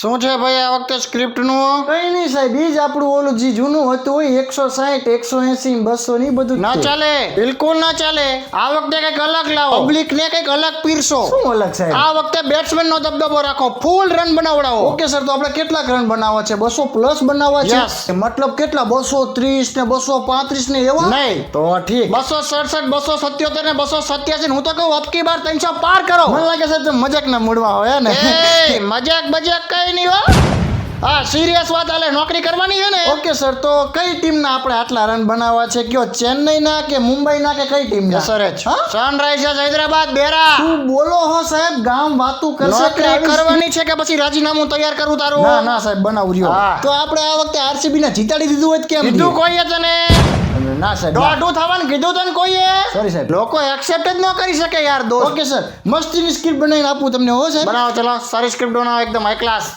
શું છે ભાઈ આ વખતે સ્ક્રિપ્ટ નું? કઈ નહીં સાહેબ, એ જ આપણું ઓલું જે જૂનું હતું હોય 160, 180, 200 ની બધું ના ચાલે, બિલકુલ ના ચાલે. આ વખતે કઈક અલગ લાવો, પબ્લિક ને કઈક અલગ પીરસો. શું અલગ સાહેબ? આ વખતે બેટ્સમેન નો દબદબો રાખો, ફૂલ રન બનાવડાવો. ઓકે સર, તો આપણે કેટલા રન બનાવવા છે? 200 પ્લસ બનાવવા છે? Yes. મતલબ કેટલા? 230 ને 235 ને એવા? નહીં, તો ઠીક. 267, 277 ને 287. હું તો કહું અબકી બાર 300 પાર કરો. મને લાગે સાહેબ તમે મજાકના મૂડમાં હોય ને. એ મજાક બજાક કઈ નહીં હો. હા, સિરિયસ વાત હાલે, નોકરી કરવાની છે ને. ઓકે સર, તો કઈ ટીમના આપણે આટલા રન બનાવવા છે? કયો ચેન્નઈના કે મુંબઈના કે કઈ ટીમના? સરસ. હા? સનરાઈઝર્સ હૈદરાબાદ બેરા. શું બોલો હો સાહેબ? ગામ વાતું કરશે કે નોકરી આવી- કરવાની છે કે પછી રાજીનામું તૈયાર કરું તારું? ના ના સાહેબ, બનાવું રહ્યો. હા. તો આપણે આ વખતે આરસીબી ને જીતાડી દીધું હોય તો કેમ? કીધું કોઈએ તને? ના સાહેબ, ના. દોઢું થવાનું કીધું તને કોઈએ? સોરી સાહેબ. લોકો એક્સેપ્ટ જ ન કરી શકે યાર દોસ્ત. ઓકે સર, મસ્તીની સ્ક્રિપ્ટ બનાવીને આપું તમને હો સાહેબ. બનાવો, ચલો સારી સ્ક્રિપ્ટ બનાવો, એકદમ હાઈ ક્લાસ.